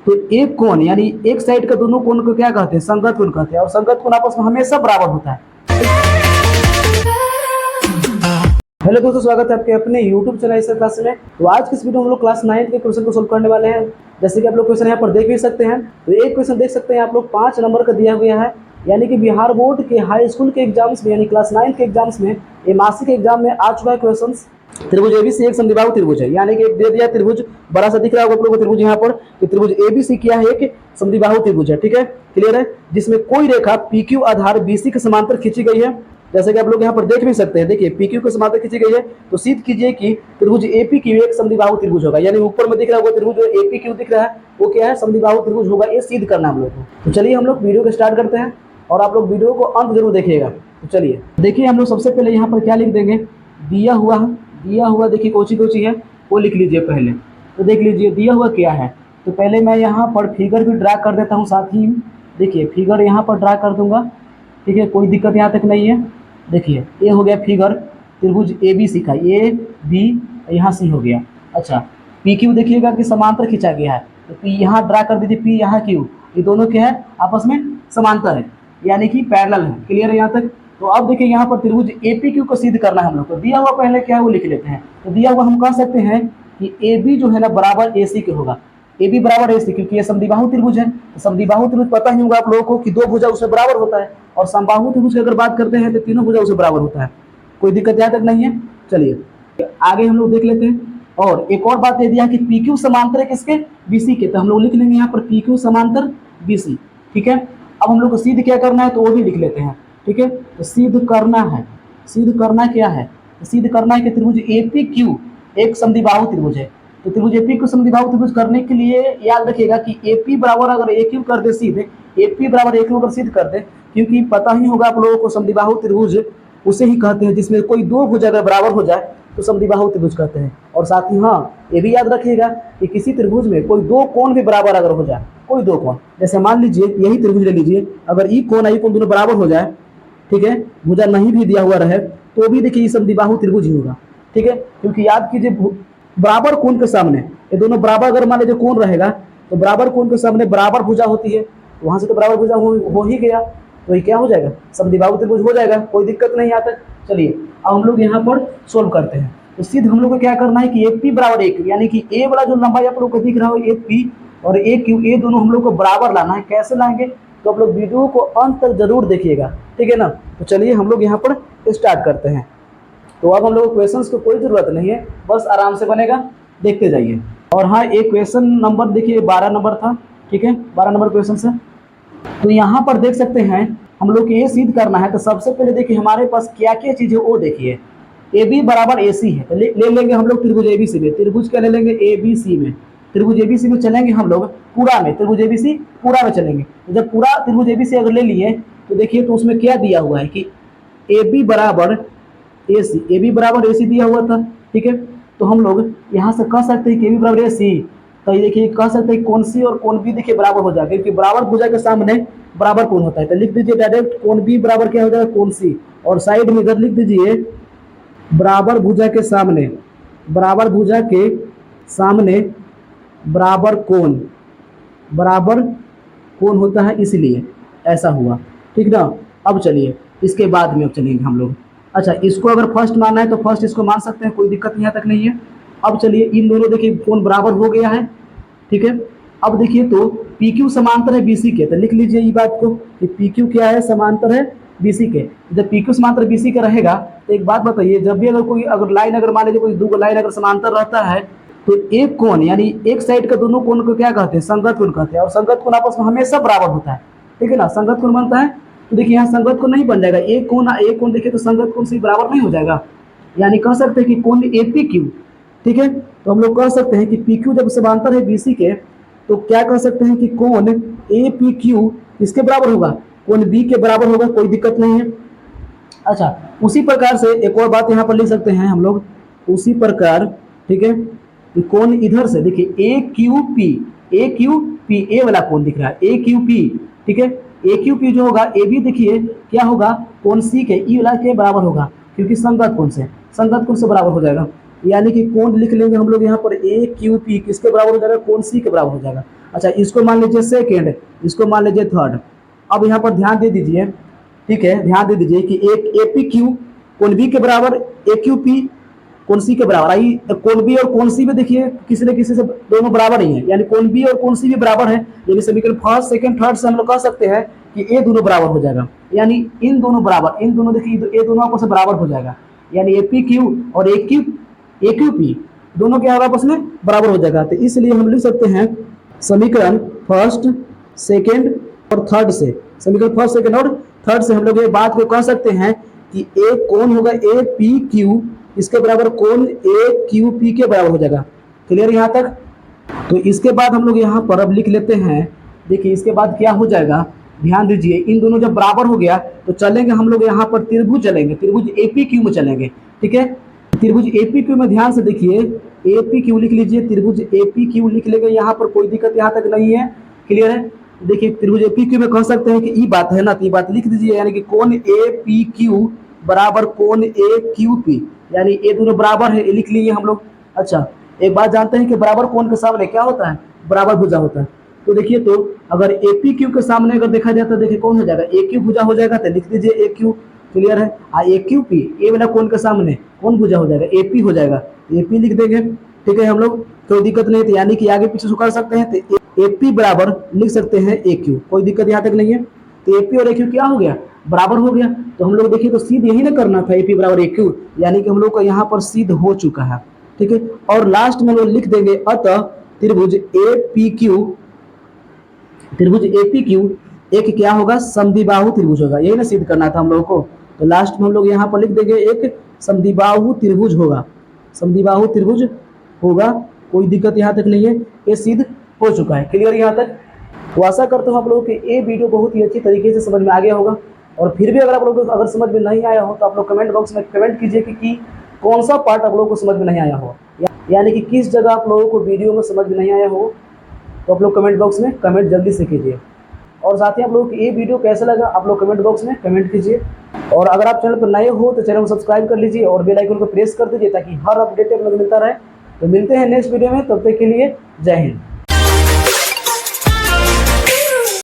तो एक कोण यानी एक साइड का दोनों कोण को क्या कहते हैं? संगत कोण कहते हैं। और संगत कोण आपस में हमेशा बराबर होता है। हेलो दोस्तों, स्वागत है आपके अपने YouTube चैनल इस क्लास में। तो आज की इस वीडियो में हम लोग क्लास 9 के क्वेश्चन को सोल्व करने वाले हैं। जैसे कि आप लोग क्वेश्चन यहाँ पर देख भी सकते हैं। तो एक क्वेश्चन देख सकते हैं आप लोग 5 नंबर का दिया हुआ है, यानी कि बिहार बोर्ड के हाई स्कूल के एग्जाम्स में यानी क्लास 9 के एग्जाम्स में ये मासिक एग्जाम में आ चुका है क्वेश्चन। त्रिभुज एबीसी एक समद्विबाहु त्रिभुज है, यानी कि एक दे दिया त्रिभुज, बड़ा सा दिख रहा होगा आप लोगों को त्रिभुज यहाँ पर, कि त्रिभुज एबीसी क्या है? एक समद्विबाहु त्रिभुज है। ठीक है, क्लियर है, जिसमें कोई रेखा पीक्यू आधार बीसी के समांतर खींची गई है। जैसे कि आप लोग यहाँ पर देख भी सकते हैं, देखिए पीक्यू के समांतर खींची गई है। तो सिद्ध कीजिए कि त्रिभुज एपीक्यू एक समद्विबाहु त्रिभुज होगा, यानी ऊपर में दिख रहा होगा त्रिभुज एपीक्यू दिख रहा है, वो क्या है? समद्विबाहु त्रिभुज होगा। ये सिद्ध करना हम लोग को। तो चलिए हम लोग वीडियो को स्टार्ट करते हैं और आप लोग वीडियो को अंत जरूर देखिएगा। तो चलिए देखिए, हम लोग सबसे पहले यहाँ पर क्या लिख देंगे? दिया हुआ देखिए कोची है वो लिख लीजिए पहले। तो देख लीजिए दिया हुआ क्या है। तो पहले मैं यहाँ पर फिगर भी ड्रा कर देता हूँ साथ ही। देखिए फिगर यहाँ पर ड्रा कर दूंगा, ठीक है, कोई दिक्कत यहाँ तक नहीं है। देखिए ये हो गया फिगर त्रिभुज ए बी सी का, ए बी यहाँ सी हो गया। अच्छा, पी क्यू देखिएगा कि समांतर खींचा गया है, तो पी यहाँ ड्रा कर दीजिए, पी यहाँ क्यू, ये दोनों क्या है? आपस में समांतर है, यानी कि पैरेलल है। क्लियर है यहाँ तक? तो अब देखिए यहाँ पर त्रिभुज एपीक्यू को सिद्ध करना है हम लोग को। दिया हुआ पहले क्या है वो लिख लेते हैं। तो दिया हुआ हम कह सकते हैं कि ए बी जो है ना बराबर ए सी के होगा। ए बी बराबर ए सी, क्योंकि ये समद्विबाहु त्रिभुज है। तो समद्विबाहु त्रिभुज पता ही होगा आप लोगों को कि दो भुजा उससे बराबर होता है, और समबाहु त्रिभुज की अगर बात करते हैं तो तीनों भुजा उससे बराबर होता है। कोई दिक्कत यहाँ तक नहीं है। चलिए आगे हम लोग देख लेते हैं। और एक और बात दे दिया कि पी क्यू समांतर है किसके? बीसी के। तो हम लोग लिख लेंगे यहाँ पर पी क्यू समांतर बीसी। ठीक है, अब हम लोग को सिद्ध क्या करना है तो वो भी लिख लेते हैं। ठीक है, तो सिद्ध करना है, सिद्ध करना क्या है? सिद्ध करना है कि त्रिभुज एपीक्यू एक समद्विबाहु त्रिभुज है। तो त्रिभुज एपी को समद्विबाहु त्रिभुज करने के लिए याद रखिएगा कि एपी बराबर अगर ए क्यू कर दे सीधे, एपी बराबर ए क्यू अगर सिद्ध कर दे, क्योंकि पता ही होगा आप लोगों को समद्विबाहु त्रिभुज उसे ही कहते हैं जिसमें कोई दो भुजा अगर बराबर हो जाए तो समद्विबाहु त्रिभुज कहते हैं। और साथ ही हाँ ये भी याद रखिएगा कि किसी त्रिभुज में कोई दो कोण भी बराबर अगर हो जाए, कोई दो कोण, जैसे मान लीजिए यही त्रिभुज ले लीजिए, अगर ई कोण दोनों बराबर हो जाए, ठीक है, भुजा नहीं भी दिया हुआ रहे, तो भी देखिए समद्विबाहु त्रिभुज ही होगा। ठीक है, क्योंकि याद कीजिए बराबर कोण के सामने ये दोनों बराबर अगर मान लीजिए कोण रहेगा, तो बराबर कोण के सामने बराबर भुजा होती है, वहां से तो बराबर भुजा हो ही गया, तो ये क्या हो जाएगा? समद्विबाहु त्रिभुज हो जाएगा। कोई दिक्कत नहीं आता। चलिए अब हम लोग यहाँ पर सोल्व करते हैं। तो सिद्ध हम लोग को क्या करना है कि ए पी बराबर ए क्यू, यानी कि ए वाला जो लंबाई आप लोग को दिख रहा हो ए पी और ए क्यू, ये दोनों हम लोग को बराबर लाना है। कैसे लाएंगे? तो आप लोग वीडियो को अंत तक जरूर देखिएगा, ठीक है ना। तो चलिए हम लोग यहाँ पर स्टार्ट करते हैं। तो अब हम लोग क्वेश्चंस को कोई ज़रूरत नहीं है, बस आराम से बनेगा, देखते जाइए। और हाँ, एक क्वेश्चन नंबर देखिए 12 नंबर था, ठीक है, 12 नंबर क्वेश्चन से। तो यहाँ पर देख सकते हैं हम लोग को ये सिद्ध करना है। तो सबसे पहले देखिए हमारे पास क्या क्या चीज़ है वो देखिए। ए बी बराबर ए सी है, तो ले लेंगे हम लोग त्रिभुज ए बी सी में। त्रिभुज क्या ले लेंगे? ए बी सी में। त्रिभुज ए बी सी में चलेंगे हम लोग पूरा में, त्रिभुज ए बी सी पूरा में चलेंगे। तो जब पूरा त्रिभुज ए बी सी अगर ले लिए तो देखिए तो उसमें क्या दिया हुआ है कि ए बी बराबर ए सी, ए बी बराबर ए सी दिया हुआ था। ठीक है, तो हम लोग यहाँ से कह सकते हैं कि ए बी बराबर ए सी। तो ये देखिए कह सकते हैं कोण सी और कोण बी देखिए बराबर हो जाएगा, क्योंकि बराबर भुजा के सामने बराबर कोण होता है। तो लिख दीजिए डायरेक्ट कोण बी बराबर क्या हो जाएगा? कोण सी। और साइड में इधर लिख दीजिए बराबर भुजा के सामने, बराबर भुजा के सामने बराबर कोण होता है, इसलिए ऐसा हुआ। ठीक ना। अब चलिए इसके बाद में अब चलेंगे हम लोग। अच्छा, इसको अगर फर्स्ट मानना है तो फर्स्ट इसको मान सकते हैं, कोई दिक्कत यहाँ तक नहीं है। अब चलिए इन दोनों देखिए कोण बराबर हो गया है। ठीक है, अब देखिए तो पी क्यू समांतर है बीसी के। तो लिख लीजिए ये बात को कि पी क्यू क्या है? समांतर है बीसी के। जब पी क्यू समांतर बीसी का रहेगा तो एक बात बताइए, जब भी अगर कोई अगर लाइन अगर मान लीजिए कोई दो लाइन अगर समांतर रहता है तो एक कोण यानी एक साइड का दोनों कोण को क्या कहते हैं? संगत कोण कहते हैं। और संगत कोण आपस में हमेशा बराबर होता है, ठीक है ना। संगत कोण बनता है, तो देखिए यहाँ संगत कोण नहीं बन जाएगा। एक कोण देखिए तो संगत कोण से बराबर नहीं हो जाएगा, यानी कह सकते हैं कि कोण ए पी क्यू। ठीक है, तो हम लोग कह सकते हैं कि पी क्यू जब समांतर है बीसी के, तो क्या कह सकते हैं कि कोण ए पी क्यू किसके बराबर होगा? कोण बी के बराबर होगा। कोई दिक्कत नहीं है। अच्छा, उसी प्रकार से एक और बात यहाँ पर लिख सकते हैं हम लोग, उसी प्रकार, ठीक है, कोण इधर से देखिए ए क्यू पी, ए वाला कोण दिख रहा है ए क्यू पी। ठीक है, ए क्यू पी जो होगा ए बी देखिए क्या होगा? कोण सी के ई वाला के बराबर होगा, क्योंकि संगत कोण से बराबर हो जाएगा। यानी कि कोण लिख लेंगे हम लोग यहाँ पर ए क्यू पी किसके बराबर हो जाएगा, कोण सी के बराबर हो जाएगा। अच्छा, इसको मान लीजिए सेकेंड, इसको मान लीजिए थर्ड। अब यहाँ पर ध्यान दे दीजिए, ठीक है, ध्यान दे दीजिए कि एक ए पी क्यू कोण बी के बराबर, ए क्यू पी कोण सी के बराबर। आई कोण बी और कोण सी में देखिए किसी न किसी से दोनों बराबर ही है, यानी कोण बी और कोण सी भी बराबर है। यानी समीकरण फर्स्ट सेकंड थर्ड से हम लोग कह सकते हैं कि ये दोनों बराबर हो जाएगा, यानी इन दोनों बराबर, इन दोनों देखिए ये दोनों आपस में बराबर हो जाएगा, यानी ए पी क्यू और ए क्यू पी दोनों क्या होगा आपस में बराबर हो जाएगा। तो इसलिए हम लिख सकते हैं समीकरण फर्स्ट सेकेंड और थर्ड से, समीकरण फर्स्ट सेकेंड और थर्ड से हम लोग ये बात को कह सकते हैं कि एक कोण होगा ए पी क्यू, इसके बराबर कोण ए क्यू पी के बराबर हो जाएगा। क्लियर यहाँ तक? तो इसके बाद हम लोग यहाँ पर अब लिख लेते हैं, देखिए इसके बाद क्या हो जाएगा, ध्यान दीजिए, इन दोनों जब बराबर हो गया तो चलेंगे हम लोग यहाँ पर त्रिभुज चलेंगे, त्रिभुज ए पी क्यू में चलेंगे, ठीक है। त्रिभुज ए पी क्यू में ध्यान से देखिए, ए पी क्यू लिख लीजिए, त्रिभुज ए पी क्यू लिख लेंगे, यहाँ पर कोई दिक्कत यहाँ तक नहीं है। क्लियर है? देखिए त्रिभुज ए पी क्यू में कह सकते हैं कि ई बात है ना, तो ये बात लिख दीजिए, यानी कि कोण ए पी क्यू बराबर कोण ए क्यू पी, यानी ये दोनों बराबर है, ये लिख लिए हम लोग। अच्छा, एक बात जानते हैं कि बराबर कोण के सामने क्या होता है, बराबर भुजा होता है। तो देखिए, तो अगर ए पी क्यू के सामने अगर देखा जाए तो देखिए कौन हो जाएगा, ए क्यू भुजा हो जाएगा, तो लिख दीजिए ए क्यू। क्लियर है? ए क्यू पी, ए वाला कोण के सामने कौन भुजा हो जाएगा, ए पी हो जाएगा, ए पी लिख देंगे, ठीक है हम लोग, कोई दिक्कत नहीं है। यानी कि आगे पीछे से कर सकते हैं, तो ए पी बराबर लिख सकते हैं ए क्यू, कोई दिक्कत यहाँ तक नहीं है। तो ए पी और ए क्यू क्या हो गया, बराबर हो गया। तो हम लोग देखिए तो सिद्ध यही ना करना था, ए पी बराबर ए क्यू, यानी कि हम लोग का यहाँ पर सिद्ध हो चुका है, ठीक है। और लास्ट में हम लोग लिख देंगे अतः त्रिभुज ए पी क्यू, त्रिभुज ए पी क्यू एक क्या होगा, समद्विबाहु त्रिभुज होगा, यही ना सिद्ध करना था हम लोगों को। तो लास्ट में हम लोग यहाँ पर लिख देंगे एक समद्विबाहु त्रिभुज होगा, समद्विबाहु त्रिभुज होगा, कोई दिक्कत यहाँ तक नहीं है, ये सिद्ध हो चुका है। क्लियर यहाँ तक? तो आशा करता हूँ आप लोगों को ये वीडियो बहुत ही अच्छी तरीके से समझ में आ गया होगा। और फिर भी अगर आप लोगों को अगर समझ में नहीं आया हो तो आप लोग कमेंट बॉक्स में कमेंट कीजिए कि कौन सा पार्ट आप लोगों को समझ में नहीं आया हो, यानी कि किस जगह आप लोगों को वीडियो में समझ में नहीं आया हो, तो आप लोग कमेंट बॉक्स में कमेंट जल्दी से कीजिए। और साथ ही आप लोगों को ये वीडियो कैसा लगा आप लोग कमेंट बॉक्स में कमेंट कीजिए। और अगर आप चैनल पर नए हो तो चैनल को सब्सक्राइब कर लीजिए और बेल आइकन को प्रेस कर दीजिए ताकि हर अपडेट आप लोग मिलता रहे। तो मिलते हैं नेक्स्ट वीडियो में, तब तक के लिए जय हिंद।